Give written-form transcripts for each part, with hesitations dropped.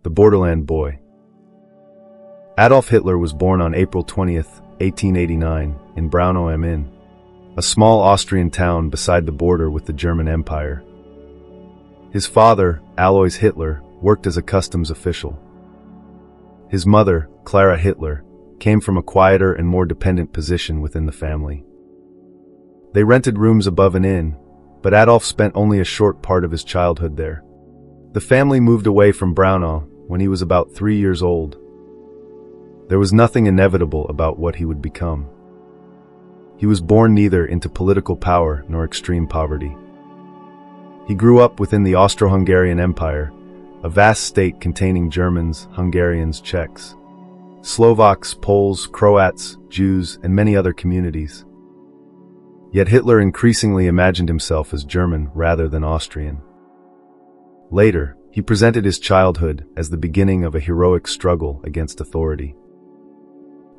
The Borderland Boy. Adolf Hitler was born on April 20th, 1889, in Braunau am Inn, a small Austrian town beside the border with the German Empire. His father, Alois Hitler, worked as a customs official. His mother, Clara Hitler, came from a quieter and more dependent position within the family. They rented rooms above an inn, but Adolf spent only a short part of his childhood there. The family moved away from Braunau when he was about 3 years old. There was nothing inevitable about what he would become. He was born neither into political power nor extreme poverty. He grew up within the Austro-Hungarian Empire, a vast state containing Germans, Hungarians, Czechs, Slovaks, Poles, Croats, Jews, and many other communities. Yet Hitler increasingly imagined himself as German rather than Austrian. Later, he presented his childhood as the beginning of a heroic struggle against authority.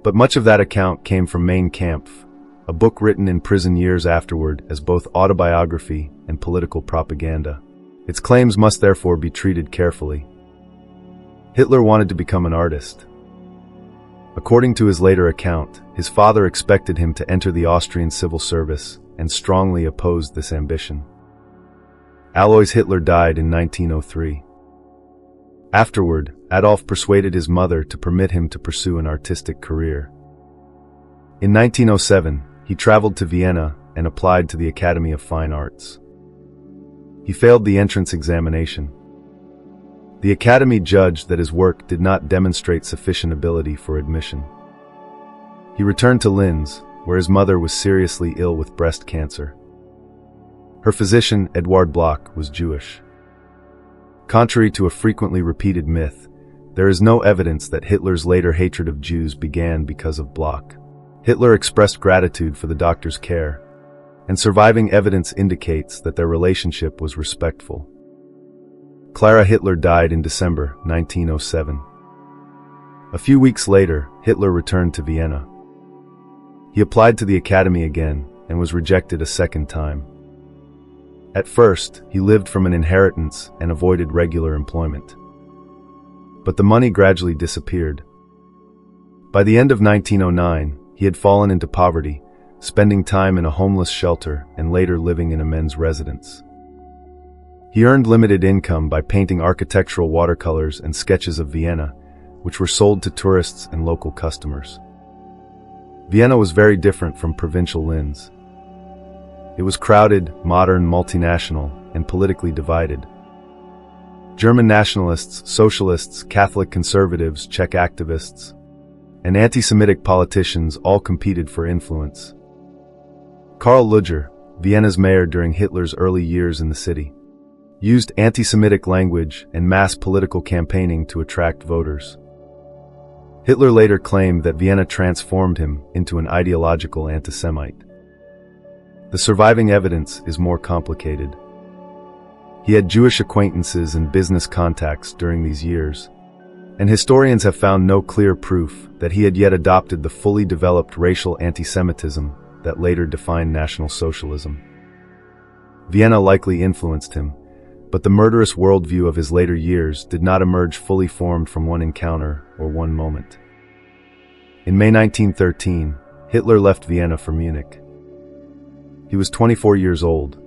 But much of that account came from Mein Kampf, a book written in prison years afterward as both autobiography and political propaganda. Its claims must therefore be treated carefully. Hitler wanted to become an artist. According to his later account, his father expected him to enter the Austrian civil service and strongly opposed this ambition. Alois Hitler died in 1903. Afterward, Adolf persuaded his mother to permit him to pursue an artistic career. In 1907, he traveled to Vienna and applied to the Academy of Fine Arts. He failed the entrance examination. The Academy judged that his work did not demonstrate sufficient ability for admission. He returned to Linz, where his mother was seriously ill with breast cancer. Her physician, Eduard Bloch, was Jewish. Contrary to a frequently repeated myth, there is no evidence that Hitler's later hatred of Jews began because of Bloch. Hitler expressed gratitude for the doctor's care, and surviving evidence indicates that their relationship was respectful. Clara Hitler died in December 1907. A few weeks later, Hitler returned to Vienna. He applied to the Academy again and was rejected a second time. At first, he lived from an inheritance and avoided regular employment. But the money gradually disappeared. By the end of 1909, he had fallen into poverty, spending time in a homeless shelter and later living in a men's residence. He earned limited income by painting architectural watercolors and sketches of Vienna, which were sold to tourists and local customers. Vienna was very different from provincial Linz. It was crowded, modern, multinational, and politically divided. German nationalists, socialists, Catholic conservatives, Czech activists, and anti-Semitic politicians all competed for influence. Karl Lueger, Vienna's mayor during Hitler's early years in the city, used anti-Semitic language and mass political campaigning to attract voters. Hitler later claimed that Vienna transformed him into an ideological anti-Semite. The surviving evidence is more complicated. He had Jewish acquaintances and business contacts during these years, and historians have found no clear proof that he had yet adopted the fully developed racial anti-Semitism that later defined National Socialism. Vienna likely influenced him, but the murderous worldview of his later years did not emerge fully formed from one encounter or one moment. In May 1913, Hitler left Vienna for Munich. He was 24 years old.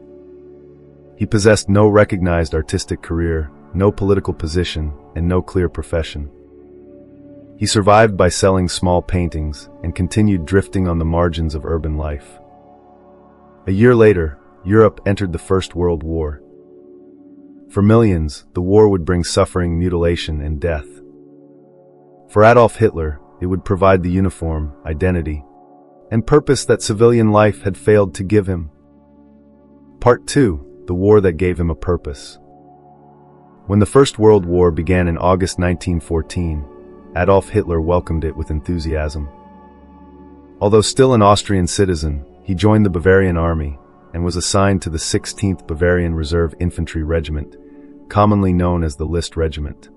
He possessed no recognized artistic career, no political position, and no clear profession. He survived by selling small paintings and continued drifting on the margins of urban life. A year later, Europe entered the First World War. For millions, the war would bring suffering, mutilation, and death. For Adolf Hitler, it would provide the uniform, identity, and purpose that civilian life had failed to give him. Part 2, the war that gave him a purpose. When the First World War began in August 1914, Adolf Hitler welcomed it with enthusiasm. Although still an Austrian citizen, he joined the Bavarian army and was assigned to the 16th Bavarian Reserve Infantry Regiment, commonly known as the List Regiment.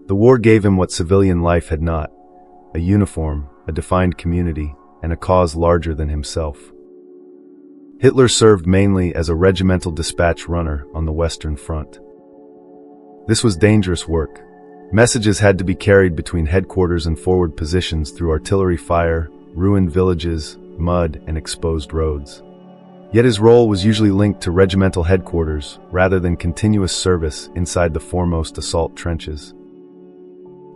The war gave him what civilian life had not: a uniform, a defined community, and a cause larger than himself. Hitler served mainly as a regimental dispatch runner on the Western Front. This was dangerous work, Messages had to be carried between headquarters and forward positions through artillery fire, ruined villages, mud, and exposed roads. Yet his role was usually linked to regimental headquarters rather than continuous service inside the foremost assault trenches.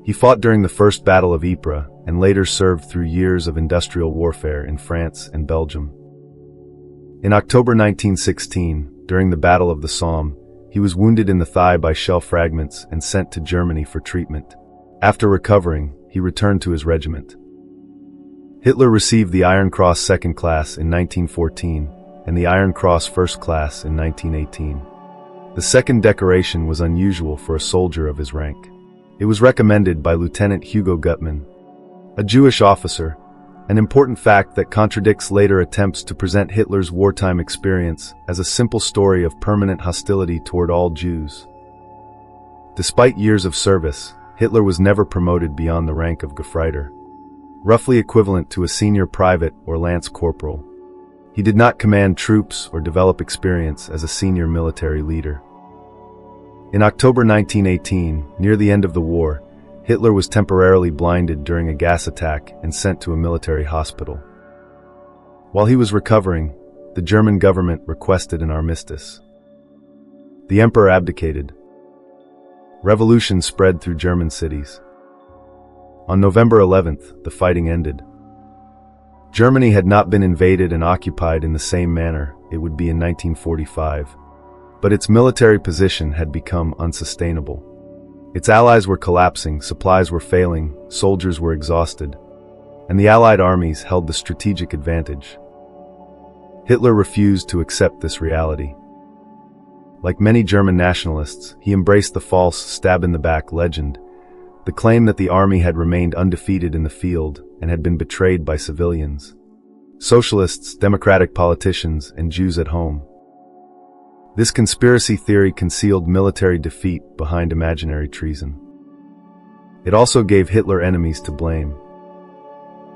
He fought during the First Battle of Ypres and later served through years of industrial warfare in France and Belgium. In October 1916, during the Battle of the Somme, he was wounded in the thigh by shell fragments and sent to Germany for treatment. After recovering, he returned to his regiment. Hitler received the Iron Cross Second Class in 1914 and the Iron Cross First Class in 1918. The second decoration was unusual for a soldier of his rank. It was recommended by Lieutenant Hugo Gutmann, a Jewish officer, an important fact that contradicts later attempts to present Hitler's wartime experience as a simple story of permanent hostility toward all Jews. Despite years of service, Hitler was never promoted beyond the rank of Gefreiter, roughly equivalent to a senior private or lance corporal. He did not command troops or develop experience as a senior military leader. In October 1918, near the end of the war, Hitler was temporarily blinded during a gas attack and sent to a military hospital. While he was recovering, the German government requested an armistice. The emperor abdicated. Revolution spread through German cities. On November 11th, the fighting ended. Germany had not been invaded and occupied in the same manner it would be in 1945. But its military position had become unsustainable. Its allies were collapsing, supplies were failing, soldiers were exhausted, and the Allied armies held the strategic advantage. Hitler refused to accept this reality. Like many German nationalists, he embraced the false stab-in-the-back legend, the claim that the army had remained undefeated in the field and had been betrayed by civilians, socialists, democratic politicians, and Jews at home. This conspiracy theory concealed military defeat behind imaginary treason. It also gave Hitler enemies to blame.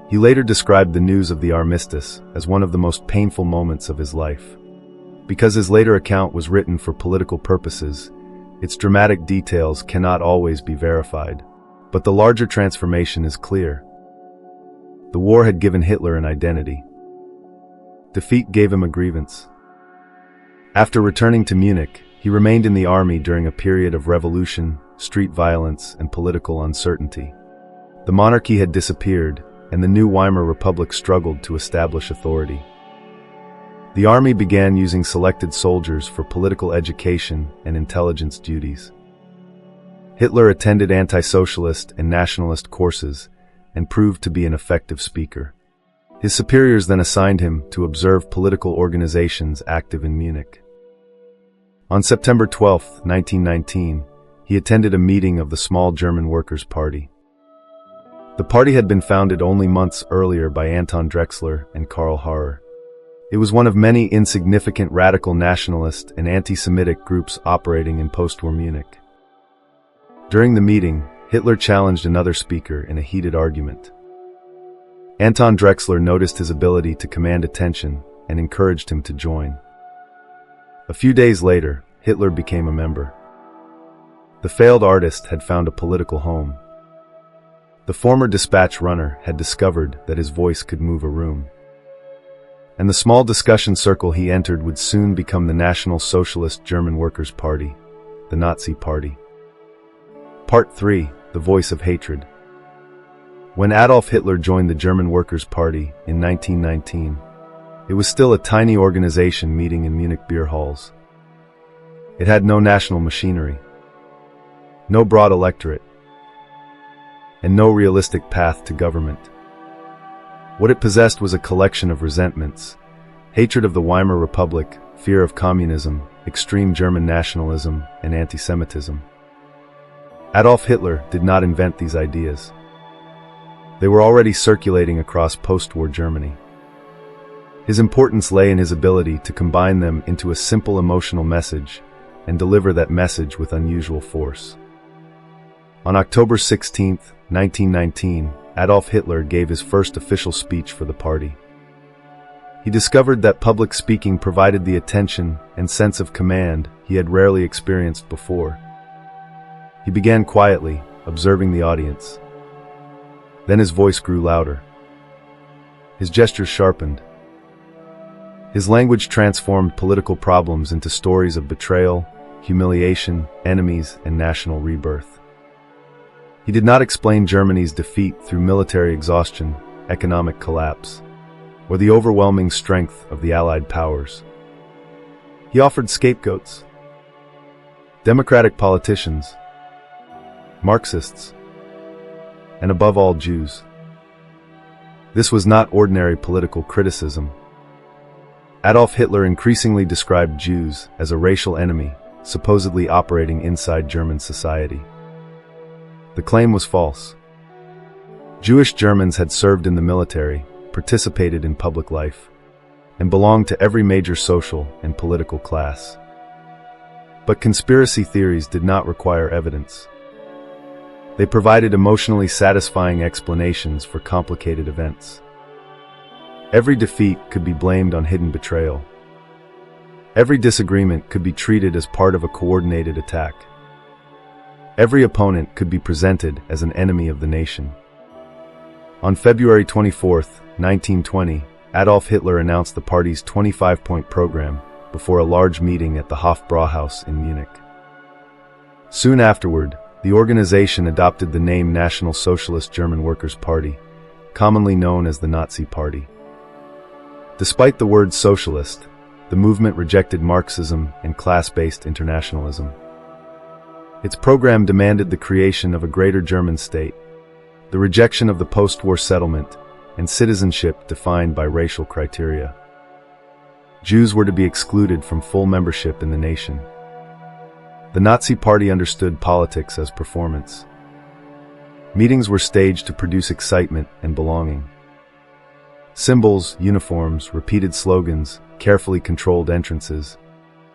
He later described the news of the armistice as one of the most painful moments of his life. Because his later account was written for political purposes, its dramatic details cannot always be verified. But the larger transformation is clear. The war had given Hitler an identity. Defeat gave him a grievance. After returning to Munich, he remained in the army during a period of revolution, street violence, and political uncertainty. The monarchy had disappeared, and the new Weimar Republic struggled to establish authority. The army began using selected soldiers for political education and intelligence duties. Hitler attended anti-socialist and nationalist courses and proved to be an effective speaker. His superiors then assigned him to observe political organizations active in Munich. On September 12, 1919, he attended a meeting of the small German Workers' Party. The party had been founded only months earlier by Anton Drexler and Karl Harrer. It was one of many insignificant radical nationalist and anti-Semitic groups operating in post-war Munich. During the meeting, Hitler challenged another speaker in a heated argument. Anton Drexler noticed his ability to command attention and encouraged him to join. A few days later, Hitler became a member. The failed artist had found a political home. The former dispatch runner had discovered that his voice could move a room. And the small discussion circle he entered would soon become the National Socialist German Workers' Party, the Nazi Party. Part 3: The Voice of Hatred. When Adolf Hitler joined the German Workers' Party in 1919, it was still a tiny organization meeting in Munich beer halls. It had no national machinery, no broad electorate, and no realistic path to government. What it possessed was a collection of resentments: hatred of the Weimar Republic, fear of communism, extreme German nationalism, and anti-Semitism. Adolf Hitler did not invent these ideas. They were already circulating across post-war Germany. His importance lay in his ability to combine them into a simple emotional message and deliver that message with unusual force. On October 16, 1919, Adolf Hitler gave his first official speech for the party. He discovered that public speaking provided the attention and sense of command he had rarely experienced before. He began quietly, observing the audience. Then his voice grew louder. His gestures sharpened. His language transformed political problems into stories of betrayal, humiliation, enemies, and national rebirth. He did not explain Germany's defeat through military exhaustion, economic collapse, or the overwhelming strength of the Allied powers. He offered scapegoats, democratic politicians, Marxists, and above all, Jews. This was not ordinary political criticism. Adolf Hitler increasingly described Jews as a racial enemy, supposedly operating inside German society. The claim was false. Jewish Germans had served in the military, participated in public life, and belonged to every major social and political class. But conspiracy theories did not require evidence. They provided emotionally satisfying explanations for complicated events. Every defeat could be blamed on hidden betrayal. Every disagreement could be treated as part of a coordinated attack. Every opponent could be presented as an enemy of the nation. On February 24, 1920, Adolf Hitler announced the party's 25-point program before a large meeting at the Hofbrauhaus in Munich. Soon afterward, the organization adopted the name National Socialist German Workers' Party, commonly known as the Nazi Party. Despite the word socialist, the movement rejected Marxism and class-based internationalism. Its program demanded the creation of a greater German state, the rejection of the post-war settlement, and citizenship defined by racial criteria. Jews were to be excluded from full membership in the nation. The Nazi Party understood politics as performance. Meetings were staged to produce excitement and belonging. Symbols, uniforms, repeated slogans, carefully controlled entrances,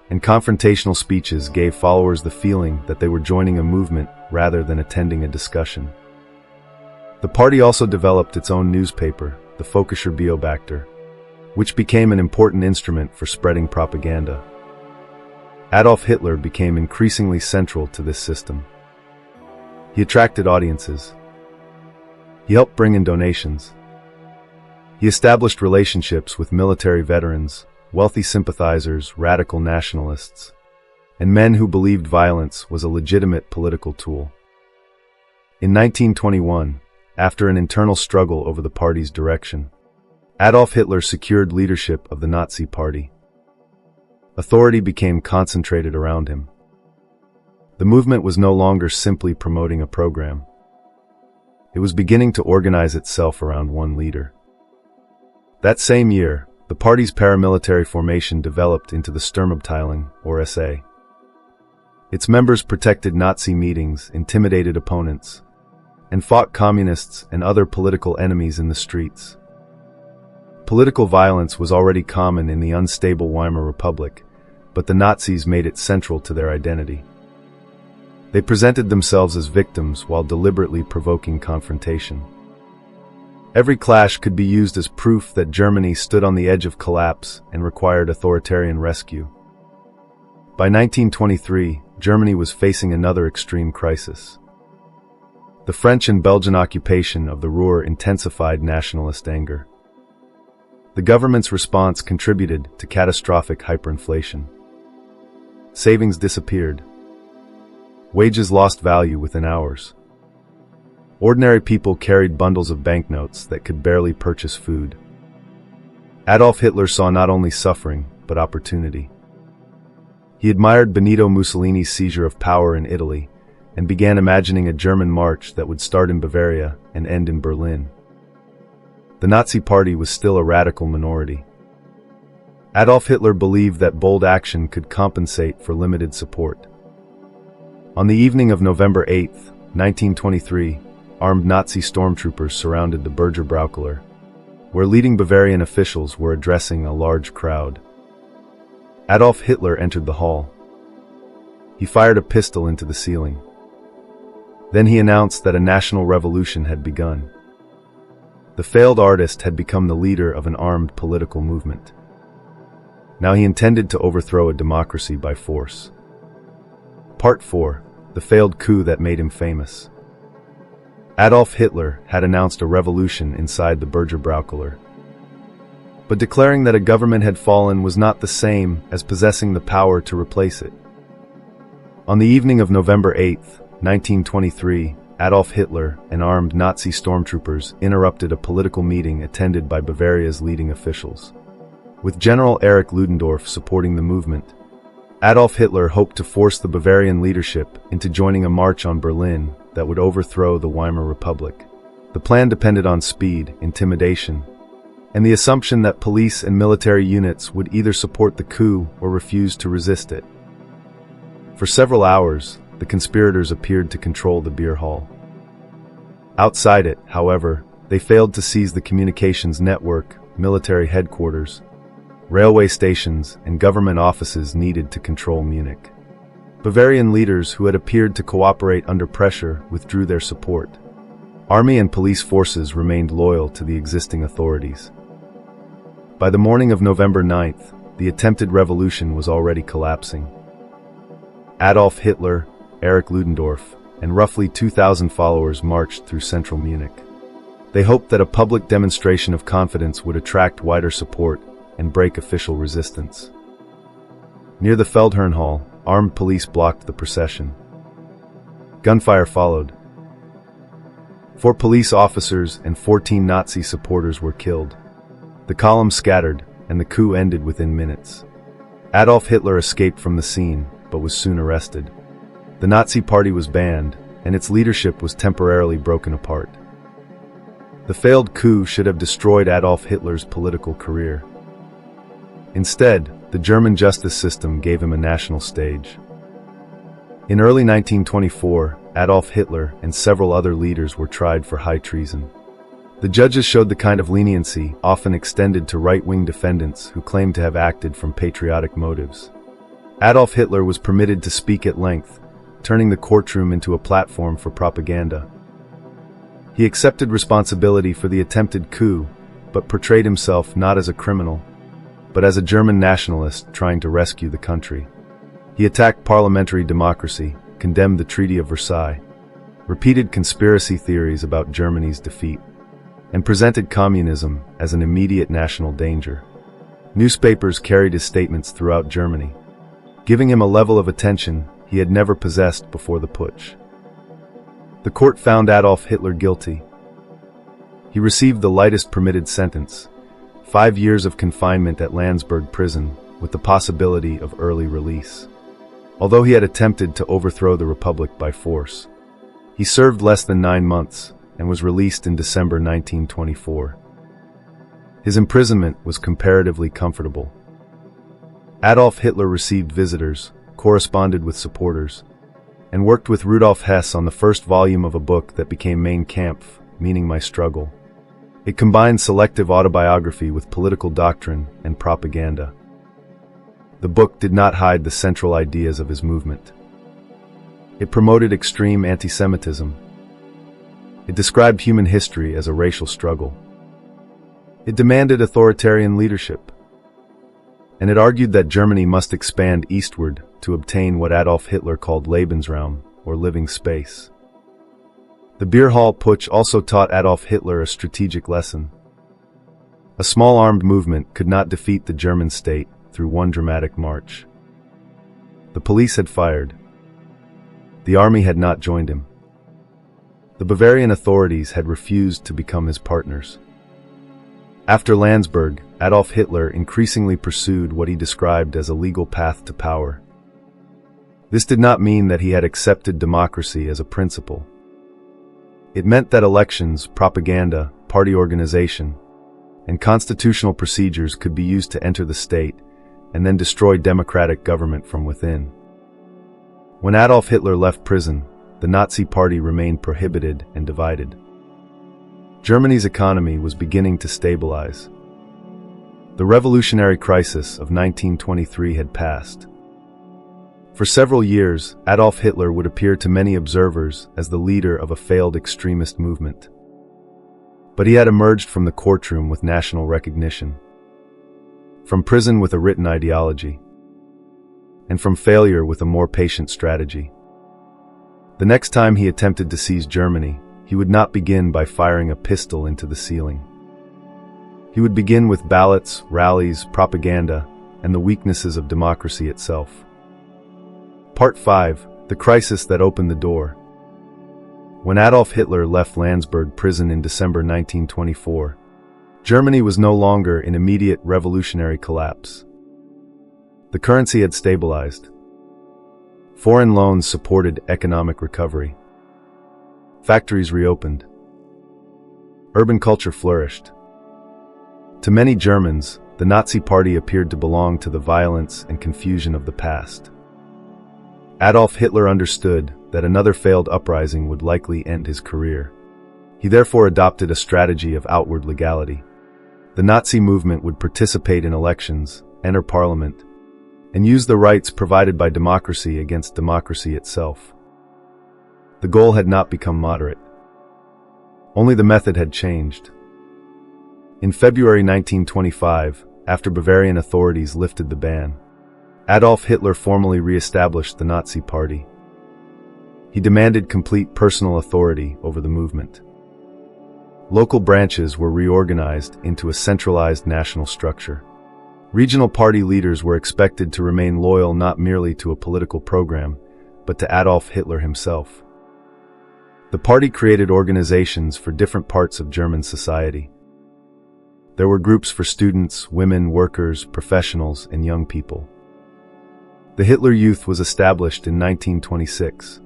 and confrontational speeches gave followers the feeling that they were joining a movement rather than attending a discussion. The party also developed its own newspaper, the Völkischer Beobachter, which became an important instrument for spreading propaganda. Adolf Hitler became increasingly central to this system. He attracted audiences. He helped bring in donations. He established relationships with military veterans, wealthy sympathizers, radical nationalists, and men who believed violence was a legitimate political tool. In 1921, after an internal struggle over the party's direction, Adolf Hitler secured leadership of the Nazi Party. Authority became concentrated around him. The movement was no longer simply promoting a program. It was beginning to organize itself around one leader. That same year, the party's paramilitary formation developed into the Sturmabteilung, or SA. Its members protected Nazi meetings, intimidated opponents, and fought communists and other political enemies in the streets. Political violence was already common in the unstable Weimar Republic, but the Nazis made it central to their identity. They presented themselves as victims while deliberately provoking confrontation. Every clash could be used as proof that Germany stood on the edge of collapse and required authoritarian rescue. By 1923, Germany was facing another extreme crisis. The French and Belgian occupation of the Ruhr intensified nationalist anger. The government's response contributed to catastrophic hyperinflation. Savings disappeared. Wages lost value within hours. Ordinary people carried bundles of banknotes that could barely purchase food. Adolf Hitler saw not only suffering, but opportunity. He admired Benito Mussolini's seizure of power in Italy and began imagining a German march that would start in Bavaria and end in Berlin. The Nazi Party was still a radical minority. Adolf Hitler believed that bold action could compensate for limited support. On the evening of November 8, 1923, armed Nazi stormtroopers surrounded the Berger Braukeller, where leading Bavarian officials were addressing a large crowd. Adolf Hitler entered the hall. He fired a pistol into the ceiling. Then he announced that a national revolution had begun. The failed artist had become the leader of an armed political movement. Now he intended to overthrow a democracy by force. Part 4. The failed coup that made him famous. Adolf Hitler had announced a revolution inside the Bürgerbräukeller. But declaring that a government had fallen was not the same as possessing the power to replace it. On the evening of November 8, 1923, Adolf Hitler and armed Nazi stormtroopers interrupted a political meeting attended by Bavaria's leading officials. With General Erich Ludendorff supporting the movement, Adolf Hitler hoped to force the Bavarian leadership into joining a march on Berlin that would overthrow the Weimar Republic. The plan depended on speed, intimidation, and the assumption that police and military units would either support the coup or refuse to resist it. For several hours, the conspirators appeared to control the beer hall. Outside it, however, they failed to seize the communications network, military headquarters, railway stations, and government offices needed to control Munich. Bavarian leaders who had appeared to cooperate under pressure withdrew their support. Army and police forces remained loyal to the existing authorities. By the morning of November 9th, the attempted revolution was already collapsing. Adolf Hitler, Erich Ludendorff, and roughly 2,000 followers marched through central Munich. They hoped that a public demonstration of confidence would attract wider support and break official resistance. Near the Feldherrn Hall, armed police blocked the procession. Gunfire followed. 4 police officers and 14 Nazi supporters were killed. The column scattered, and the coup ended within minutes. Adolf Hitler escaped from the scene, but was soon arrested. The Nazi Party was banned, and its leadership was temporarily broken apart. The failed coup should have destroyed Adolf Hitler's political career. Instead, the German justice system gave him a national stage. In early 1924, Adolf Hitler and several other leaders were tried for high treason. The judges showed the kind of leniency often extended to right-wing defendants who claimed to have acted from patriotic motives. Adolf Hitler was permitted to speak at length, turning the courtroom into a platform for propaganda. He accepted responsibility for the attempted coup, but portrayed himself not as a criminal, but as a German nationalist trying to rescue the country. He attacked parliamentary democracy, condemned the Treaty of Versailles, repeated conspiracy theories about Germany's defeat, and presented communism as an immediate national danger. Newspapers carried his statements throughout Germany, giving him a level of attention he had never possessed before the putsch. The court found Adolf Hitler guilty. He received the lightest permitted sentence, 5 years of confinement at Landsberg prison with the possibility of early release. Although he had attempted to overthrow the Republic by force, he served less than 9 months and was released in December 1924. His imprisonment was comparatively comfortable. Adolf Hitler received visitors, corresponded with supporters, and worked with Rudolf Hess on the first volume of a book that became Mein Kampf, meaning My Struggle. It combined selective autobiography with political doctrine and propaganda. The book did not hide the central ideas of his movement. It promoted extreme anti-Semitism. It described human history as a racial struggle. It demanded authoritarian leadership. And it argued that Germany must expand eastward to obtain what Adolf Hitler called Lebensraum, or living space. The beer hall putsch also taught Adolf Hitler a strategic lesson. A small armed movement could not defeat the German state through one dramatic march. The police had fired. The army had not joined him. The Bavarian authorities had refused to become his partners. After Landsberg, Adolf Hitler increasingly pursued what he described as a legal path to power. This did not mean that he had accepted democracy as a principle. It meant that elections, propaganda, party organization, and constitutional procedures could be used to enter the state and then destroy democratic government from within. When Adolf Hitler left prison, the Nazi Party remained prohibited and divided. Germany's economy was beginning to stabilize. The revolutionary crisis of 1923 had passed. For several years, Adolf Hitler would appear to many observers as the leader of a failed extremist movement. But he had emerged from the courtroom with national recognition, from prison with a written ideology, and from failure with a more patient strategy. The next time he attempted to seize Germany, he would not begin by firing a pistol into the ceiling. He would begin with ballots, rallies, propaganda, and the weaknesses of democracy itself. Part 5. The Crisis That Opened the Door. When Adolf Hitler left Landsberg prison in December 1924, Germany was no longer in immediate revolutionary collapse. The currency had stabilized. Foreign loans supported economic recovery. Factories reopened. Urban culture flourished. To many Germans, the Nazi Party appeared to belong to the violence and confusion of the past. Adolf Hitler understood that another failed uprising would likely end his career. He therefore adopted a strategy of outward legality. The Nazi movement would participate in elections, enter parliament, and use the rights provided by democracy against democracy itself. The goal had not become moderate. Only the method had changed. In February 1925, after Bavarian authorities lifted the ban, Adolf Hitler formally re-established the Nazi Party. He demanded complete personal authority over the movement. Local branches were reorganized into a centralized national structure. Regional party leaders were expected to remain loyal not merely to a political program, but to Adolf Hitler himself. The party created organizations for different parts of German society. There were groups for students, women, workers, professionals, and young people. The Hitler Youth was established in 1926.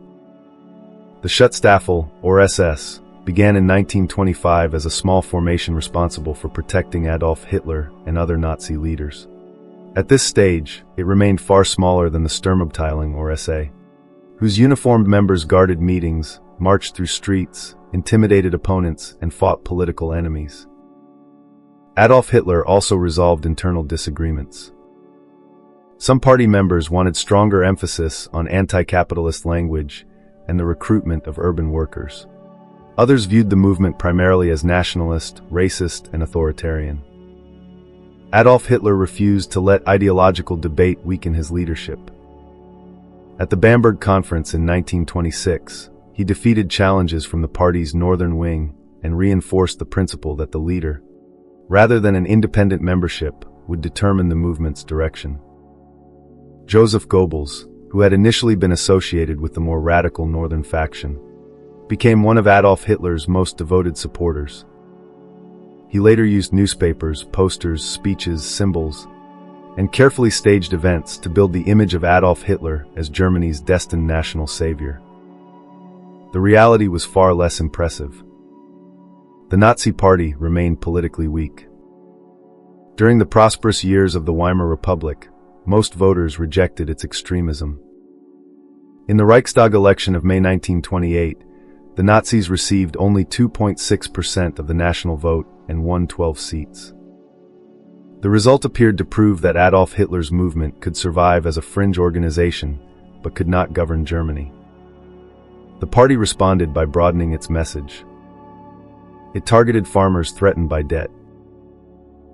The Schutzstaffel, or SS, began in 1925 as a small formation responsible for protecting Adolf Hitler and other Nazi leaders. At this stage, it remained far smaller than the Sturmabteilung, or SA, whose uniformed members guarded meetings, marched through streets, intimidated opponents, and fought political enemies. Adolf Hitler also resolved internal disagreements. Some party members wanted stronger emphasis on anti-capitalist language and the recruitment of urban workers. Others viewed the movement primarily as nationalist, racist, and authoritarian. Adolf Hitler refused to let ideological debate weaken his leadership. At the Bamberg Conference in 1926, he defeated challenges from the party's northern wing and reinforced the principle that the leader, rather than an independent membership, would determine the movement's direction. Joseph Goebbels, who had initially been associated with the more radical northern faction, became one of Adolf Hitler's most devoted supporters. He later used newspapers, posters, speeches, symbols, and carefully staged events to build the image of Adolf Hitler as Germany's destined national savior. The reality was far less impressive. The Nazi Party remained politically weak. During the prosperous years of the Weimar Republic, most voters rejected its extremism. In the Reichstag election of May 1928, the Nazis received only 2.6% of the national vote and won 12 seats. The result appeared to prove that Adolf Hitler's movement could survive as a fringe organization, but could not govern Germany. The party responded by broadening its message. It targeted farmers threatened by debt,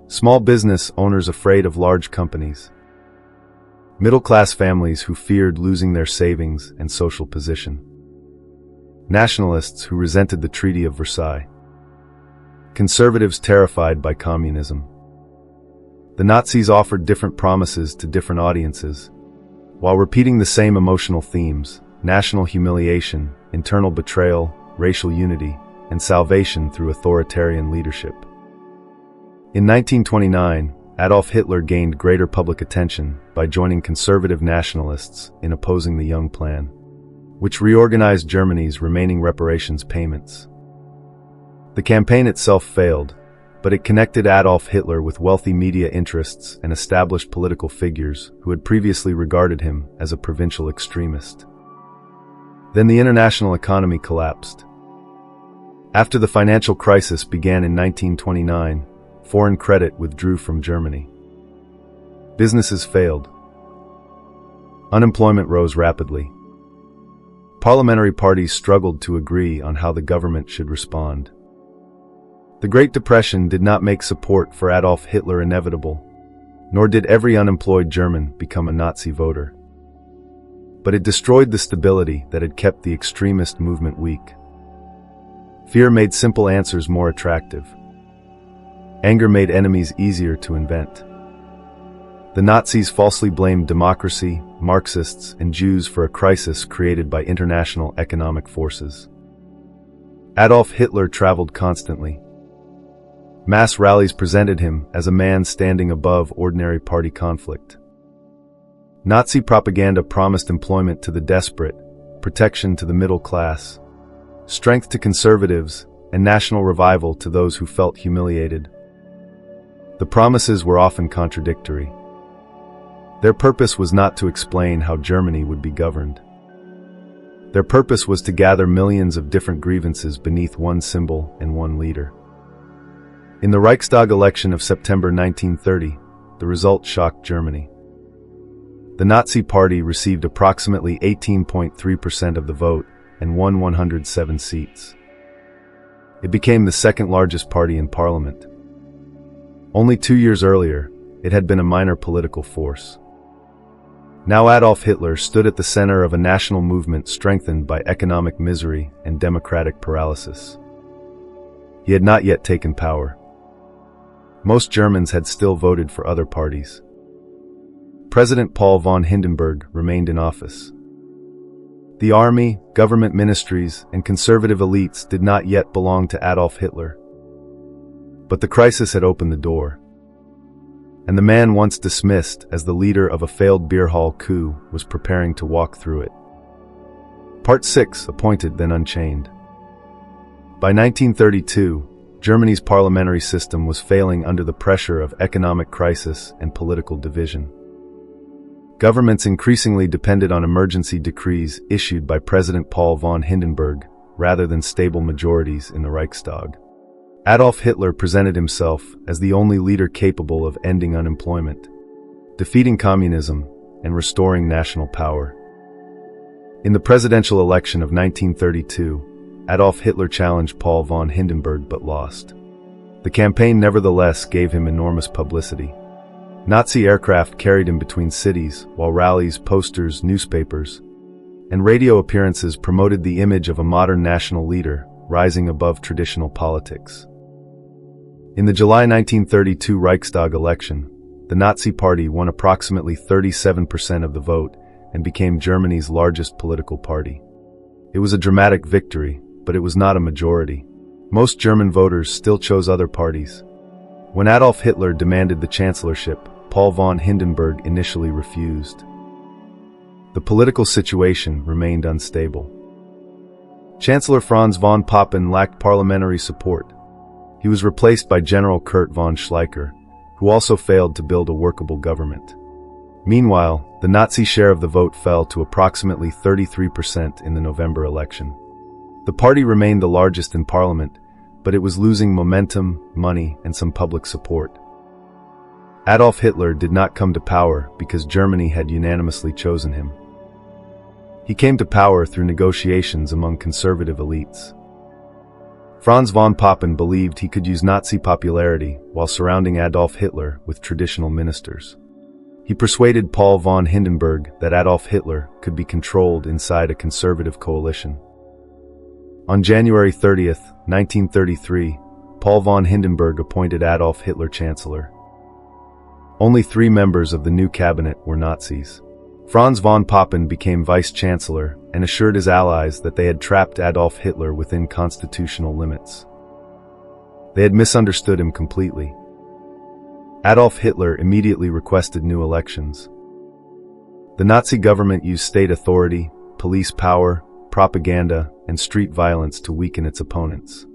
small business owners afraid of large companies, middle-class families who feared losing their savings and social position, nationalists who resented the Treaty of Versailles, conservatives terrified by communism. The Nazis offered different promises to different audiences, while repeating the same emotional themes: national humiliation, internal betrayal, racial unity, and salvation through authoritarian leadership. In 1929, Adolf Hitler gained greater public attention by joining conservative nationalists in opposing the Young Plan, which reorganized Germany's remaining reparations payments. The campaign itself failed, but it connected Adolf Hitler with wealthy media interests and established political figures who had previously regarded him as a provincial extremist. Then the international economy collapsed. After the financial crisis began in 1929, foreign credit withdrew from Germany. Businesses failed. Unemployment rose rapidly. Parliamentary parties struggled to agree on how the government should respond. The Great Depression did not make support for Adolf Hitler inevitable, nor did every unemployed German become a Nazi voter. But it destroyed the stability that had kept the extremist movement weak. Fear made simple answers more attractive. Anger made enemies easier to invent. The Nazis falsely blamed democracy, Marxists, and Jews for a crisis created by international economic forces. Adolf Hitler traveled constantly. Mass rallies presented him as a man standing above ordinary party conflict. Nazi propaganda promised employment to the desperate, protection to the middle class, strength to conservatives, and national revival to those who felt humiliated. The promises were often contradictory. Their purpose was not to explain how Germany would be governed. Their purpose was to gather millions of different grievances beneath one symbol and one leader. In the Reichstag election of September 1930, the result shocked Germany. The Nazi Party received approximately 18.3% of the vote and won 107 seats. It became the second largest party in parliament. Only 2 years earlier, it had been a minor political force. Now Adolf Hitler stood at the center of a national movement strengthened by economic misery and democratic paralysis. He had not yet taken power. Most Germans had still voted for other parties. President Paul von Hindenburg remained in office. The army, government ministries, and conservative elites did not yet belong to Adolf Hitler. But the crisis had opened the door. And the man once dismissed as the leader of a failed beer hall coup was preparing to walk through it. Part 6, appointed then unchained. By 1932, Germany's parliamentary system was failing under the pressure of economic crisis and political division. Governments increasingly depended on emergency decrees issued by President Paul von Hindenburg rather than stable majorities in the Reichstag. Adolf Hitler presented himself as the only leader capable of ending unemployment, defeating communism, and restoring national power. In the presidential election of 1932, Adolf Hitler challenged Paul von Hindenburg but lost. The campaign nevertheless gave him enormous publicity. Nazi aircraft carried him between cities, while rallies, posters, newspapers, and radio appearances promoted the image of a modern national leader, rising above traditional politics. In the July 1932 Reichstag election, the Nazi Party won approximately 37% of the vote and became Germany's largest political party. It was a dramatic victory, but it was not a majority. Most German voters still chose other parties. When Adolf Hitler demanded the chancellorship, Paul von Hindenburg initially refused. The political situation remained unstable. Chancellor Franz von Papen lacked parliamentary support. He was replaced by General Kurt von Schleicher, who also failed to build a workable government. Meanwhile, the Nazi share of the vote fell to approximately 33% in the November election. The party remained the largest in parliament, but it was losing momentum, money, and some public support. Adolf Hitler did not come to power because Germany had unanimously chosen him. He came to power through negotiations among conservative elites. Franz von Papen believed he could use Nazi popularity while surrounding Adolf Hitler with traditional ministers. He persuaded Paul von Hindenburg that Adolf Hitler could be controlled inside a conservative coalition. On January 30, 1933, Paul von Hindenburg appointed Adolf Hitler chancellor. Only 3 members of the new cabinet were Nazis. Franz von Papen became vice-chancellor and assured his allies that they had trapped Adolf Hitler within constitutional limits. They had misunderstood him completely. Adolf Hitler immediately requested new elections. The Nazi government used state authority, police power, propaganda, and street violence to weaken its opponents.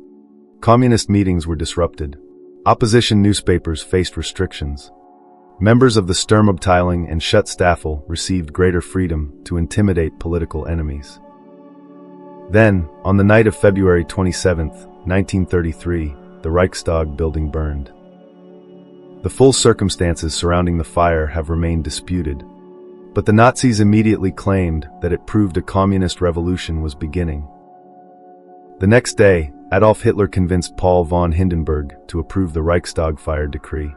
Communist meetings were disrupted. Opposition newspapers faced restrictions. Members of the Sturmabteilung and Schutzstaffel received greater freedom to intimidate political enemies. Then, on the night of February 27, 1933, the Reichstag building burned. The full circumstances surrounding the fire have remained disputed, but the Nazis immediately claimed that it proved a communist revolution was beginning. The next day, Adolf Hitler convinced Paul von Hindenburg to approve the Reichstag fire decree.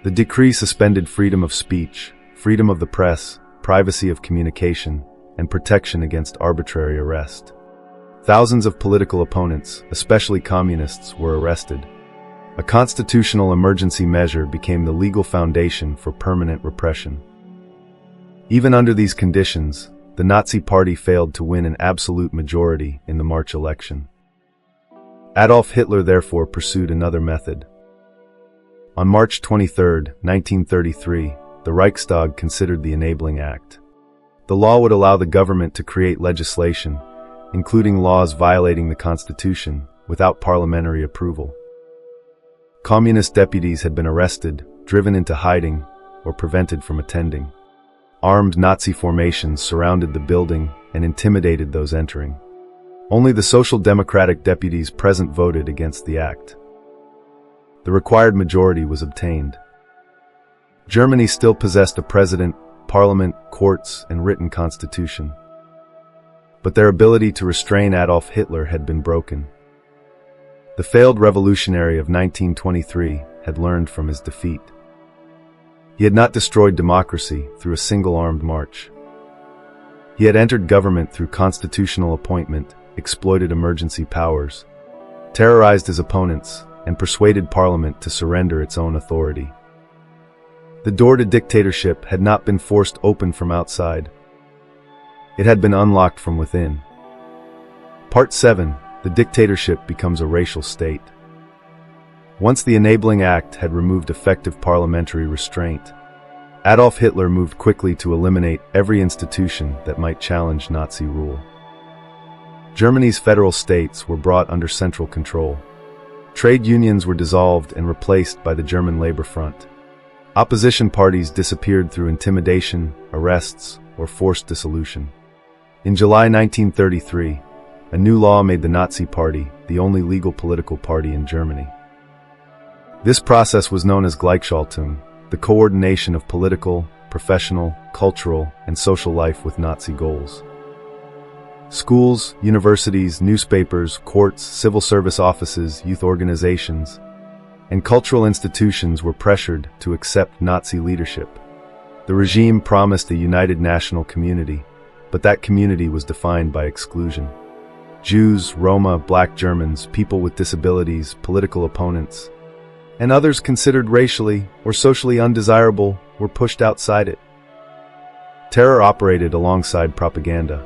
The decree suspended freedom of speech, freedom of the press, privacy of communication, and protection against arbitrary arrest. Thousands of political opponents, especially communists, were arrested. A constitutional emergency measure became the legal foundation for permanent repression. Even under these conditions, the Nazi Party failed to win an absolute majority in the March election. Adolf Hitler therefore pursued another method. On March 23, 1933, the Reichstag considered the Enabling Act. The law would allow the government to create legislation, including laws violating the Constitution, without parliamentary approval. Communist deputies had been arrested, driven into hiding, or prevented from attending. Armed Nazi formations surrounded the building and intimidated those entering. Only the Social Democratic deputies present voted against the act. The required majority was obtained. Germany still possessed a president, parliament, courts, and written constitution. But their ability to restrain Adolf Hitler had been broken. The failed revolutionary of 1923 had learned from his defeat. He had not destroyed democracy through a single armed march. He had entered government through constitutional appointment, exploited emergency powers, terrorized his opponents, and persuaded Parliament to surrender its own authority. The door to dictatorship had not been forced open from outside. It had been unlocked from within. Part 7. The dictatorship becomes a racial state. Once the Enabling Act had removed effective parliamentary restraint, Adolf Hitler moved quickly to eliminate every institution that might challenge Nazi rule. Germany's federal states were brought under central control. Trade unions were dissolved and replaced by the German Labor Front. Opposition parties disappeared through intimidation, arrests, or forced dissolution. In July 1933, a new law made the Nazi Party the only legal political party in Germany. This process was known as Gleichschaltung, the coordination of political, professional, cultural, and social life with Nazi goals. Schools, universities, newspapers, courts, civil service offices, youth organizations, and cultural institutions were pressured to accept Nazi leadership. The regime promised a united national community, but that community was defined by exclusion. Jews, Roma, Black Germans, people with disabilities, political opponents, and others considered racially or socially undesirable were pushed outside it. Terror operated alongside propaganda.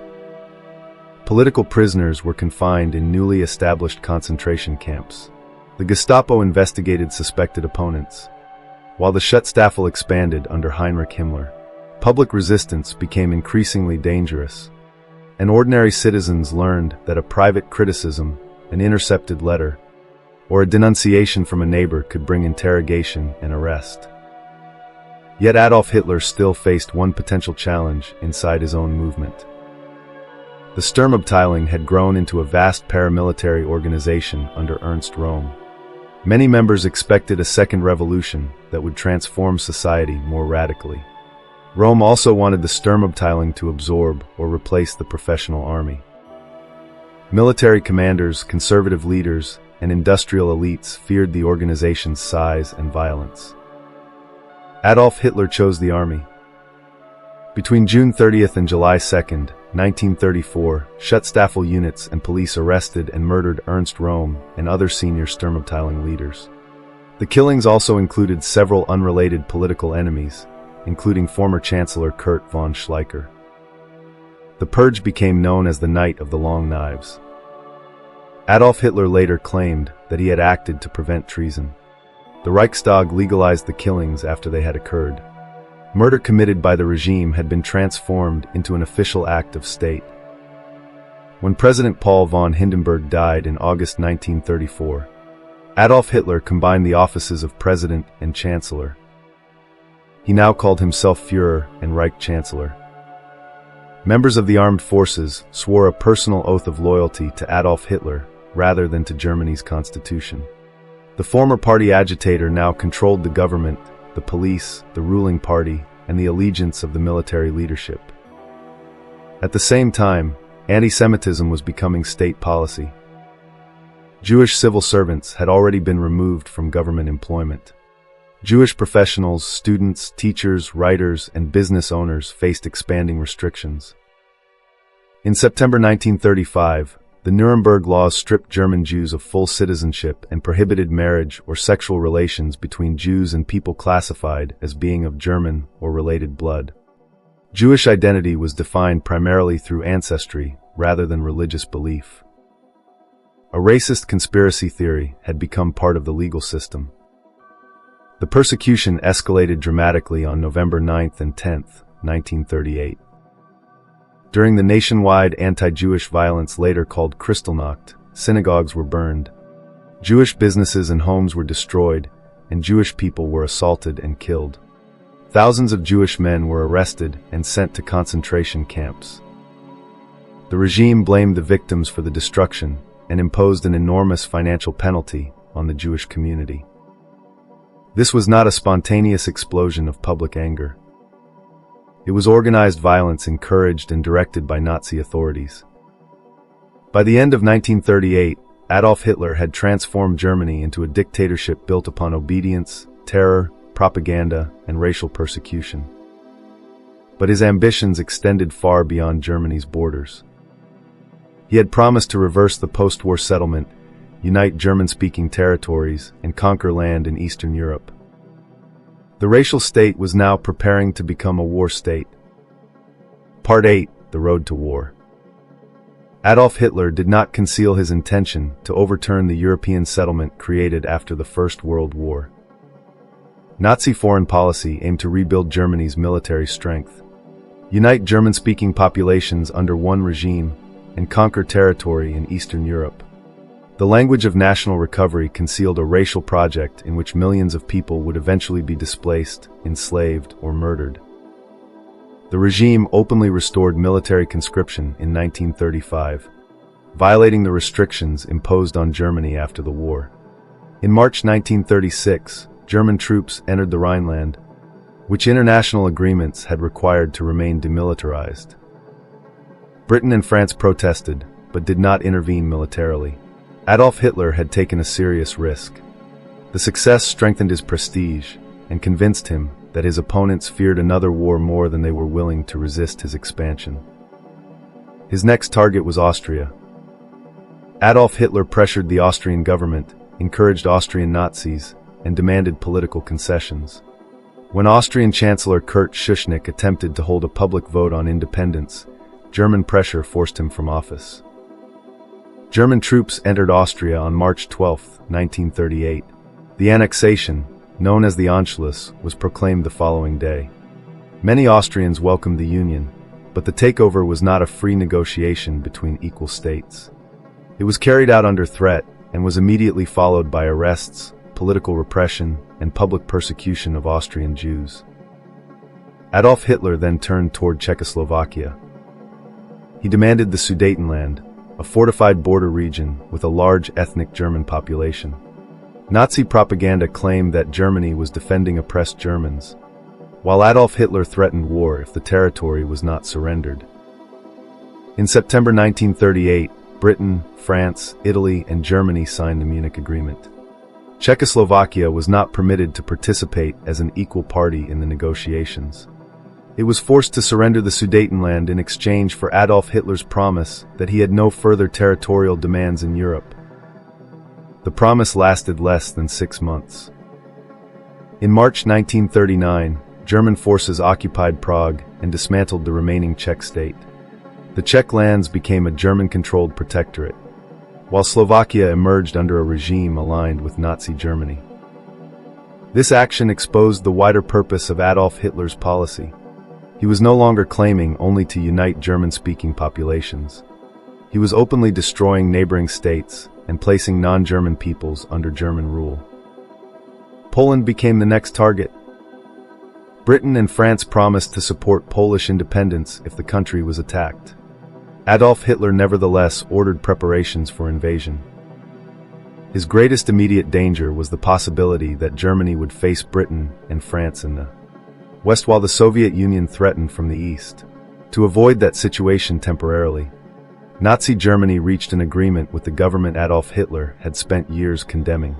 Political prisoners were confined in newly established concentration camps. The Gestapo investigated suspected opponents, while the Schutzstaffel expanded under Heinrich Himmler. Public resistance became increasingly dangerous, and ordinary citizens learned that a private criticism, an intercepted letter, or a denunciation from a neighbor could bring interrogation and arrest. Yet Adolf Hitler still faced one potential challenge inside his own movement. The Sturmabteilung had grown into a vast paramilitary organization under Ernst Röhm. Many members expected a second revolution that would transform society more radically. Röhm also wanted the Sturmabteilung to absorb or replace the professional army. Military commanders, conservative leaders, and industrial elites feared the organization's size and violence. Adolf Hitler chose the army. Between June 30th and July 2nd, 1934, Schutzstaffel units and police arrested and murdered Ernst Röhm and other senior Sturmabteilung leaders. The killings also included several unrelated political enemies, including former Chancellor Kurt von Schleicher. The purge became known as the Night of the Long Knives. Adolf Hitler later claimed that he had acted to prevent treason. The Reichstag legalized the killings after they had occurred. Murder committed by the regime had been transformed into an official act of state. When President Paul von Hindenburg died in August 1934, Adolf Hitler combined the offices of President and Chancellor. He now called himself Führer and Reich Chancellor. Members of the armed forces swore a personal oath of loyalty to Adolf Hitler rather than to Germany's constitution. The former party agitator now controlled the government, the police, the ruling party, and the allegiance of the military leadership. At the same time, anti-Semitism was becoming state policy. Jewish civil servants had already been removed from government employment. Jewish professionals, students, teachers, writers, and business owners faced expanding restrictions. In September 1935, The Nuremberg laws stripped German Jews of full citizenship and prohibited marriage or sexual relations between Jews and people classified as being of German or related blood. Jewish identity was defined primarily through ancestry rather than religious belief. A racist conspiracy theory had become part of the legal system. The persecution escalated dramatically on November 9th and 10th, 1938. During the nationwide anti-Jewish violence later called Kristallnacht, synagogues were burned. Jewish businesses and homes were destroyed, and Jewish people were assaulted and killed. Thousands of Jewish men were arrested and sent to concentration camps. The regime blamed the victims for the destruction and imposed an enormous financial penalty on the Jewish community. This was not a spontaneous explosion of public anger. It was organized violence encouraged and directed by Nazi authorities. By the end of 1938, Adolf Hitler had transformed Germany into a dictatorship built upon obedience, terror, propaganda, and racial persecution. But his ambitions extended far beyond Germany's borders. He had promised to reverse the post-war settlement, unite German-speaking territories, and conquer land in Eastern Europe. The racial state was now preparing to become a war state. Part 8: The Road to War. Adolf Hitler did not conceal his intention to overturn the European settlement created after the First World War. Nazi foreign policy aimed to rebuild Germany's military strength, unite German-speaking populations under one regime, and conquer territory in Eastern Europe. The language of national recovery concealed a racial project in which millions of people would eventually be displaced, enslaved, or murdered. The regime openly restored military conscription in 1935, violating the restrictions imposed on Germany after the war. In March 1936, German troops entered the Rhineland, which international agreements had required to remain demilitarized. Britain and France protested, but did not intervene militarily. Adolf Hitler had taken a serious risk. The success strengthened his prestige and convinced him that his opponents feared another war more than they were willing to resist his expansion. His next target was Austria. Adolf Hitler pressured the Austrian government, encouraged Austrian Nazis, and demanded political concessions. When Austrian Chancellor Kurt Schuschnigg attempted to hold a public vote on independence, German pressure forced him from office. German troops entered Austria on March 12, 1938. The annexation, known as the Anschluss, was proclaimed the following day. Many Austrians welcomed the Union, but the takeover was not a free negotiation between equal states. It was carried out under threat and was immediately followed by arrests, political repression, and public persecution of Austrian Jews. Adolf Hitler then turned toward Czechoslovakia. He demanded the Sudetenland, a fortified border region with a large ethnic German population. Nazi propaganda claimed that Germany was defending oppressed Germans, while Adolf Hitler threatened war if the territory was not surrendered. In September 1938, Britain, France, Italy, and Germany signed the Munich Agreement. Czechoslovakia was not permitted to participate as an equal party in the negotiations. It was forced to surrender the Sudetenland in exchange for Adolf Hitler's promise that he had no further territorial demands in Europe. The promise lasted less than 6 months. In March 1939, German forces occupied Prague and dismantled the remaining Czech state. The Czech lands became a German-controlled protectorate, while Slovakia emerged under a regime aligned with Nazi Germany. This action exposed the wider purpose of Adolf Hitler's policy. He was no longer claiming only to unite German-speaking populations. He was openly destroying neighboring states and placing non-German peoples under German rule. Poland became the next target. Britain and France promised to support Polish independence if the country was attacked. Adolf Hitler nevertheless ordered preparations for invasion. His greatest immediate danger was the possibility that Germany would face Britain and France in the West while the Soviet Union threatened from the East. To avoid that situation temporarily, Nazi Germany reached an agreement with the government Adolf Hitler had spent years condemning.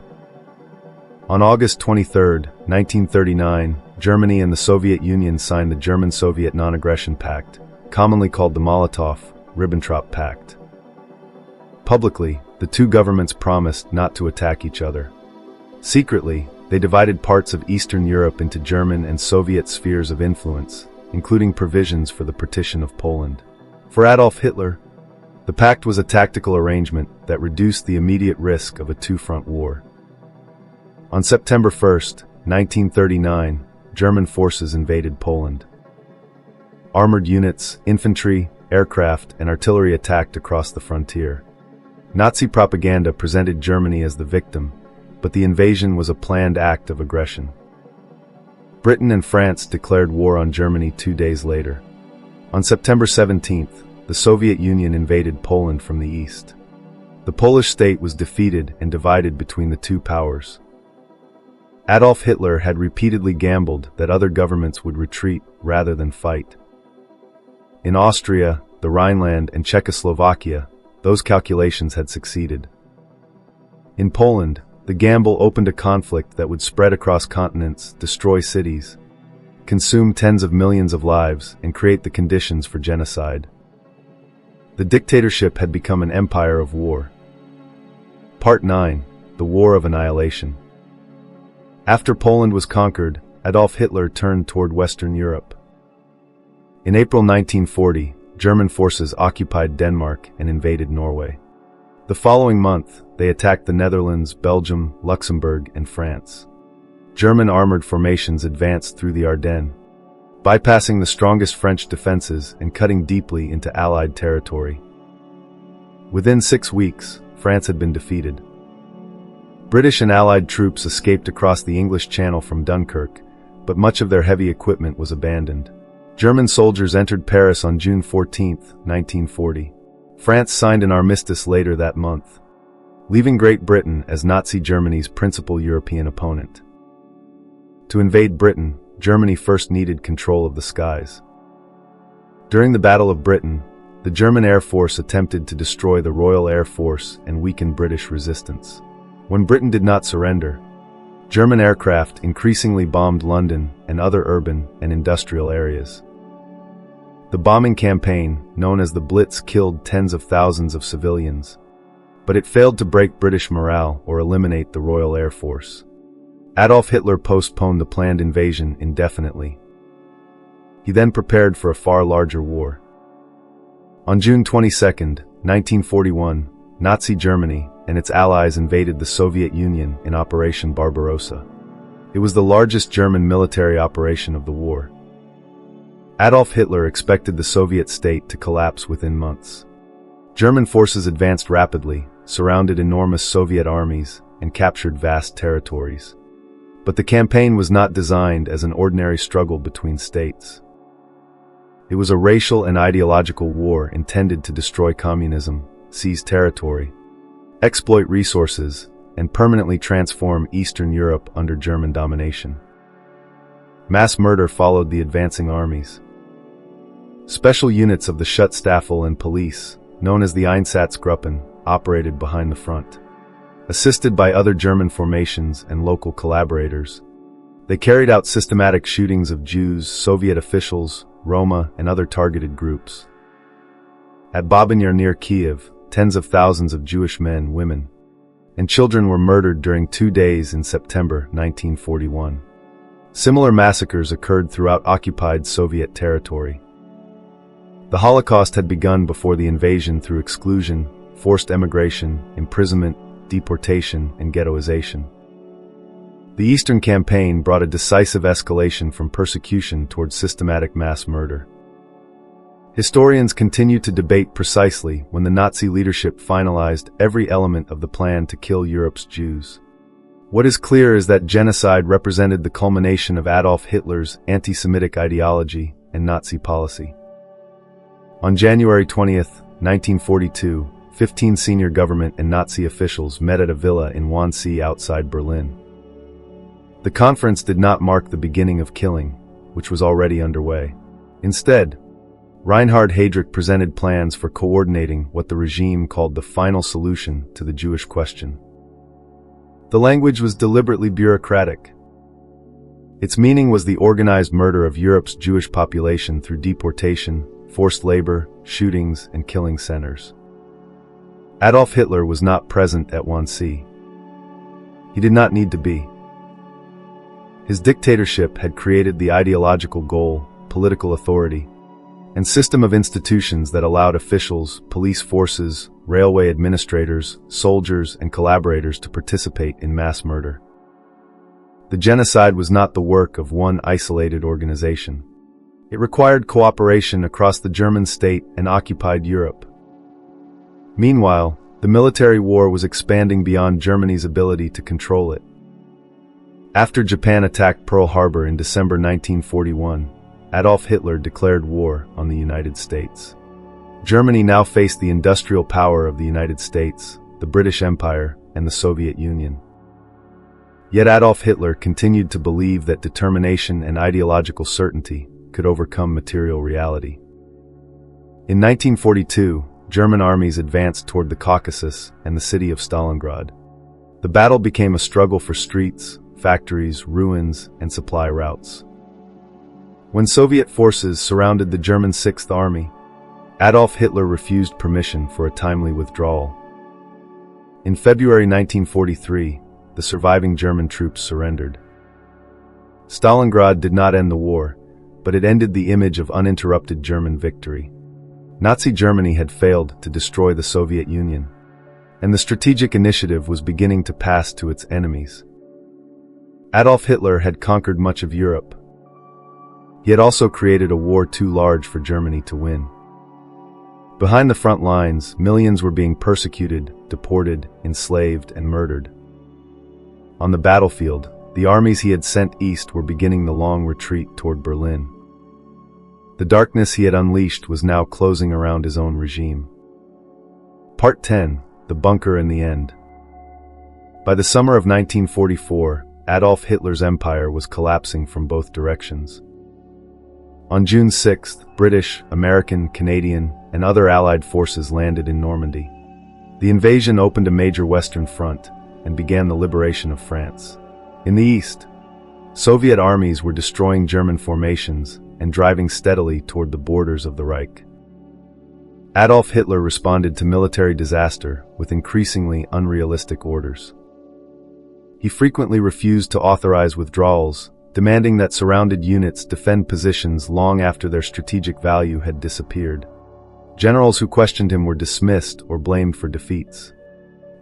On August 23, 1939, Germany and the Soviet Union signed the German-Soviet Non-Aggression Pact, commonly called the Molotov-Ribbentrop Pact. Publicly, the two governments promised not to attack each other. Secretly, they divided parts of Eastern Europe into German and Soviet spheres of influence, including provisions for the partition of Poland. For Adolf Hitler, the pact was a tactical arrangement that reduced the immediate risk of a two-front war. On September 1, 1939, German forces invaded Poland. Armored units, infantry, aircraft, and artillery attacked across the frontier. Nazi propaganda presented Germany as the victim, but the invasion was a planned act of aggression. Britain and France declared war on Germany 2 days later. On September 17th, the Soviet Union invaded Poland from the east. The Polish state was defeated and divided between the two powers. Adolf Hitler had repeatedly gambled that other governments would retreat rather than fight. In Austria, the Rhineland, and Czechoslovakia, those calculations had succeeded. In Poland, the gamble opened a conflict that would spread across continents, destroy cities, consume tens of millions of lives, and create the conditions for genocide. The dictatorship had become an empire of war. Part 9. The War of Annihilation. After Poland was conquered, Adolf Hitler turned toward Western Europe. In April 1940, German forces occupied Denmark and invaded Norway. The following month, they attacked the Netherlands, Belgium, Luxembourg, and France. German armored formations advanced through the Ardennes, bypassing the strongest French defenses and cutting deeply into Allied territory. Within 6 weeks, France had been defeated. British and Allied troops escaped across the English Channel from Dunkirk, but much of their heavy equipment was abandoned. German soldiers entered Paris on June 14, 1940. France signed an armistice later that month, leaving Great Britain as Nazi Germany's principal European opponent. To invade Britain, Germany first needed control of the skies. During the Battle of Britain, the German Air Force attempted to destroy the Royal Air Force and weaken British resistance. When Britain did not surrender, German aircraft increasingly bombed London and other urban and industrial areas. The bombing campaign, known as the Blitz, killed tens of thousands of civilians, but it failed to break British morale or eliminate the Royal Air Force. Adolf Hitler postponed the planned invasion indefinitely. He then prepared for a far larger war. On June 22, 1941, Nazi Germany and its allies invaded the Soviet Union in Operation Barbarossa. It was the largest German military operation of the war. Adolf Hitler expected the Soviet state to collapse within months. German forces advanced rapidly, surrounded enormous Soviet armies, and captured vast territories. But the campaign was not designed as an ordinary struggle between states. It was a racial and ideological war intended to destroy communism, seize territory, exploit resources, and permanently transform Eastern Europe under German domination. Mass murder followed the advancing armies. Special units of the Schutzstaffel and police, known as the Einsatzgruppen, operated behind the front. Assisted by other German formations and local collaborators, they carried out systematic shootings of Jews, Soviet officials, Roma, and other targeted groups. At Babinjar near Kiev, tens of thousands of Jewish men, women, and children were murdered during 2 days in September 1941. Similar massacres occurred throughout occupied Soviet territory. The Holocaust had begun before the invasion through exclusion, forced emigration, imprisonment, deportation, and ghettoization. The Eastern Campaign brought a decisive escalation from persecution towards systematic mass murder. Historians continue to debate precisely when the Nazi leadership finalized every element of the plan to kill Europe's Jews. What is clear is that genocide represented the culmination of Adolf Hitler's anti-Semitic ideology and Nazi policy. On January 20, 1942, 15 senior government and Nazi officials met at a villa in Wannsee outside Berlin. The conference did not mark the beginning of killing, which was already underway. Instead, Reinhard Heydrich presented plans for coordinating what the regime called the final solution to the Jewish question. The language was deliberately bureaucratic. Its meaning was the organized murder of Europe's Jewish population through deportation, forced labor, shootings, and killing centers. Adolf Hitler was not present at Wannsee. He did not need to be. His dictatorship had created the ideological goal, political authority, and system of institutions that allowed officials, police forces, railway administrators, soldiers, and collaborators to participate in mass murder. The genocide was not the work of one isolated organization. It required cooperation across the German state and occupied Europe. Meanwhile, the military war was expanding beyond Germany's ability to control it. After Japan attacked Pearl Harbor in December 1941, Adolf Hitler declared war on the United States. Germany now faced the industrial power of the United States, the British Empire, and the Soviet Union. Yet Adolf Hitler continued to believe that determination and ideological certainty could overcome material reality. In 1942, German armies advanced toward the Caucasus and the city of Stalingrad. The battle became a struggle for streets, factories, ruins, and supply routes. When Soviet forces surrounded the German Sixth Army, Adolf Hitler refused permission for a timely withdrawal. In February 1943, the surviving German troops surrendered. Stalingrad did not end the war, but it ended the image of uninterrupted German victory. Nazi Germany had failed to destroy the Soviet Union, and the strategic initiative was beginning to pass to its enemies. Adolf Hitler had conquered much of Europe. He had also created a war too large for Germany to win. Behind the front lines, millions were being persecuted, deported, enslaved, and murdered. On the battlefield, the armies he had sent east were beginning the long retreat toward Berlin. The darkness he had unleashed was now closing around his own regime. Part 10: The Bunker and the End. By the summer of 1944, Adolf Hitler's empire was collapsing from both directions. On June 6, British, American, Canadian, and other Allied forces landed in Normandy. The invasion opened a major Western front and began the liberation of France. In the east, Soviet armies were destroying German formations and driving steadily toward the borders of the Reich. Adolf Hitler responded to military disaster with increasingly unrealistic orders. He frequently refused to authorize withdrawals, demanding that surrounded units defend positions long after their strategic value had disappeared. Generals who questioned him were dismissed or blamed for defeats.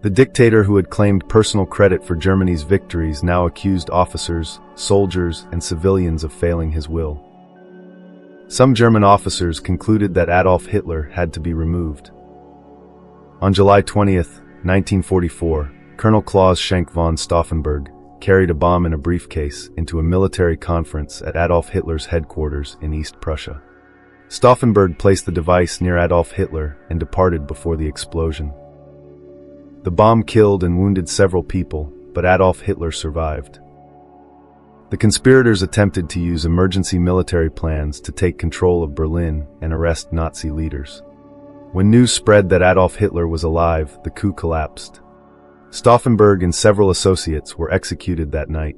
The dictator who had claimed personal credit for Germany's victories now accused officers, soldiers, and civilians of failing his will. Some German officers concluded that Adolf Hitler had to be removed. On July 20, 1944, Colonel Klaus Schenk von Stauffenberg carried a bomb in a briefcase into a military conference at Adolf Hitler's headquarters in East Prussia. Stauffenberg placed the device near Adolf Hitler and departed before the explosion. The bomb killed and wounded several people, but Adolf Hitler survived. The conspirators attempted to use emergency military plans to take control of Berlin and arrest Nazi leaders. When news spread that Adolf Hitler was alive, the coup collapsed. Stauffenberg and several associates were executed that night.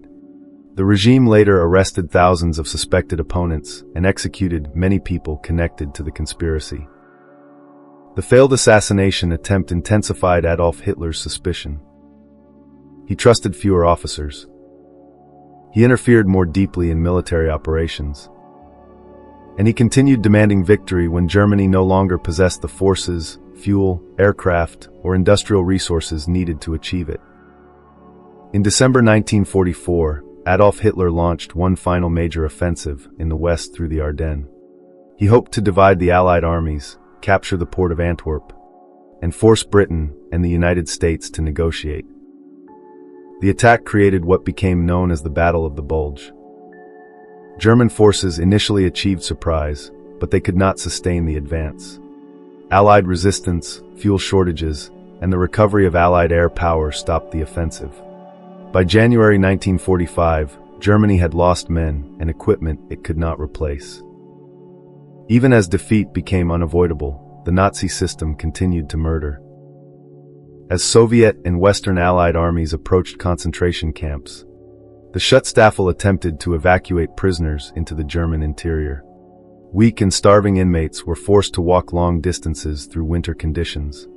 The regime later arrested thousands of suspected opponents and executed many people connected to the conspiracy. The failed assassination attempt intensified Adolf Hitler's suspicion. He trusted fewer officers. He interfered more deeply in military operations. And he continued demanding victory when Germany no longer possessed the forces, fuel, aircraft, or industrial resources needed to achieve it. In December 1944, Adolf Hitler launched one final major offensive in the west through the Ardennes. He hoped to divide the Allied armies, capture the port of Antwerp, and force Britain and the United States to negotiate. The attack created what became known as the Battle of the Bulge. German forces initially achieved surprise, but they could not sustain the advance. Allied resistance, fuel shortages, and the recovery of Allied air power stopped the offensive. By January 1945, Germany had lost men and equipment it could not replace. Even as defeat became unavoidable, the Nazi system continued to murder. As Soviet and Western Allied armies approached concentration camps, the Schutzstaffel attempted to evacuate prisoners into the German interior. Weak and starving inmates were forced to walk long distances through winter conditions.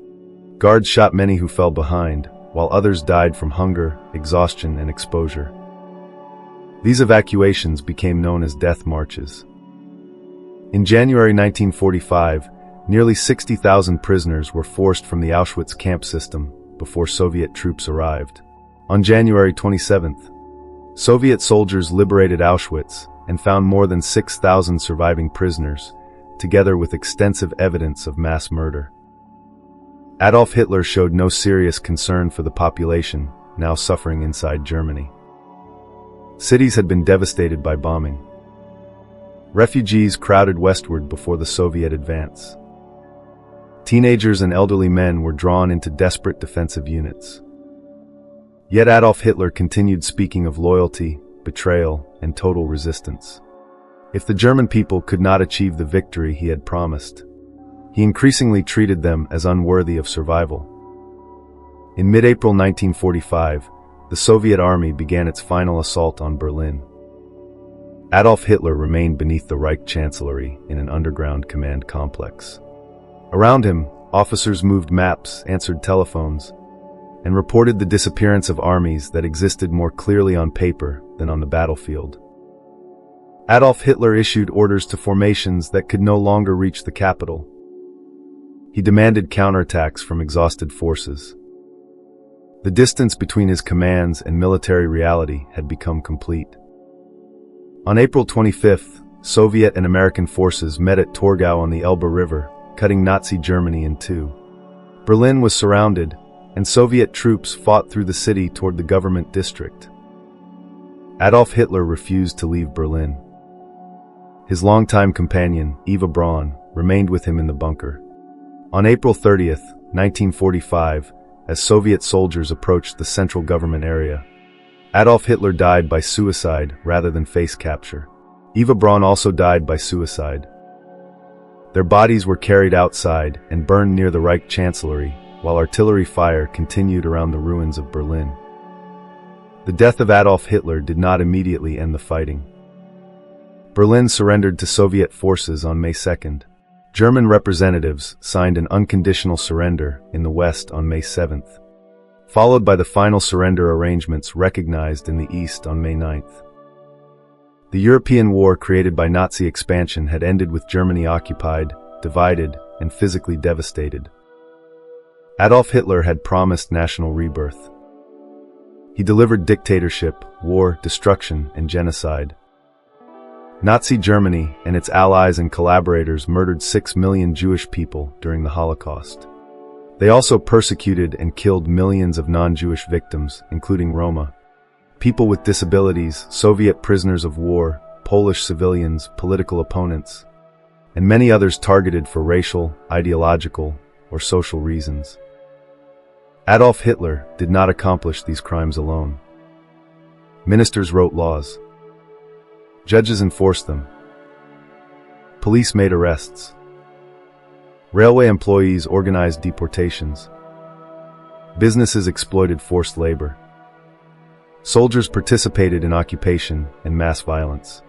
Guards shot many who fell behind, while others died from hunger, exhaustion, and exposure. These evacuations became known as death marches. In January 1945, nearly 60,000 prisoners were forced from the Auschwitz camp system before Soviet troops arrived. On January 27th, Soviet soldiers liberated Auschwitz and found more than 6,000 surviving prisoners, together with extensive evidence of mass murder. Adolf Hitler showed no serious concern for the population, now suffering inside Germany. Cities had been devastated by bombing. Refugees crowded westward before the Soviet advance. Teenagers and elderly men were drawn into desperate defensive units. Yet Adolf Hitler continued speaking of loyalty, betrayal, and total resistance. If the German people could not achieve the victory he had promised, he increasingly treated them as unworthy of survival. In mid-April 1945, the Soviet army began its final assault on Berlin. Adolf Hitler remained beneath the Reich Chancellery in an underground command complex. Around him, officers moved maps, answered telephones, and reported the disappearance of armies that existed more clearly on paper than on the battlefield. Adolf Hitler issued orders to formations that could no longer reach the capital. He demanded counterattacks from exhausted forces. The distance between his commands and military reality had become complete. On April 25th, Soviet and American forces met at Torgau on the Elbe River, cutting Nazi Germany in two. Berlin was surrounded, and Soviet troops fought through the city toward the government district. Adolf Hitler refused to leave Berlin. His longtime companion, Eva Braun, remained with him in the bunker. On April 30th, 1945, as Soviet soldiers approached the central government area, Adolf Hitler died by suicide rather than face capture. Eva Braun also died by suicide. Their bodies were carried outside and burned near the Reich Chancellery, while artillery fire continued around the ruins of Berlin. The death of Adolf Hitler did not immediately end the fighting. Berlin surrendered to Soviet forces on May 2nd. German representatives signed an unconditional surrender in the West on May 7th, followed by the final surrender arrangements recognized in the East on May 9th. The European war created by Nazi expansion had ended with Germany occupied, divided, and physically devastated. Adolf Hitler had promised national rebirth. He delivered dictatorship, war, destruction, and genocide. Nazi Germany and its allies and collaborators murdered 6 million Jewish people during the Holocaust. They also persecuted and killed millions of non-Jewish victims, including Roma, people with disabilities, Soviet prisoners of war, Polish civilians, political opponents, and many others targeted for racial, ideological, or social reasons. Adolf Hitler did not accomplish these crimes alone. Ministers wrote laws. Judges enforced them. Police made arrests. Railway employees organized deportations. Businesses exploited forced labor. Soldiers participated in occupation and mass violence.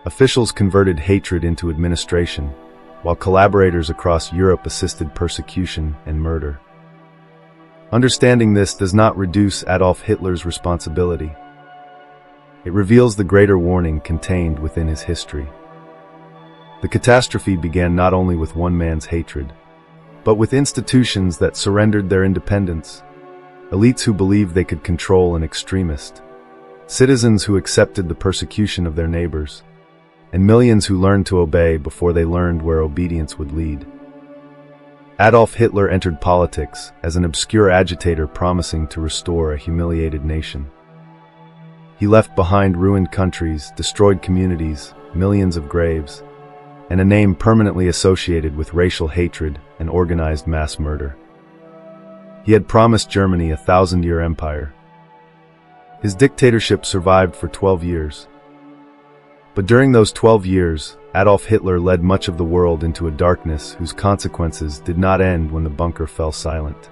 Officials converted hatred into administration, while collaborators across Europe assisted persecution and murder. Understanding this does not reduce Adolf Hitler's responsibility. It reveals the greater warning contained within his history. The catastrophe began not only with one man's hatred, but with institutions that surrendered their independence, elites who believed they could control an extremist, citizens who accepted the persecution of their neighbors, and millions who learned to obey before they learned where obedience would lead. Adolf Hitler entered politics as an obscure agitator promising to restore a humiliated nation. He left behind ruined countries, destroyed communities, millions of graves, and a name permanently associated with racial hatred and organized mass murder. He had promised Germany a 1,000-year empire. His dictatorship survived for 12 years. But during those 12 years, Adolf Hitler led much of the world into a darkness whose consequences did not end when the bunker fell silent.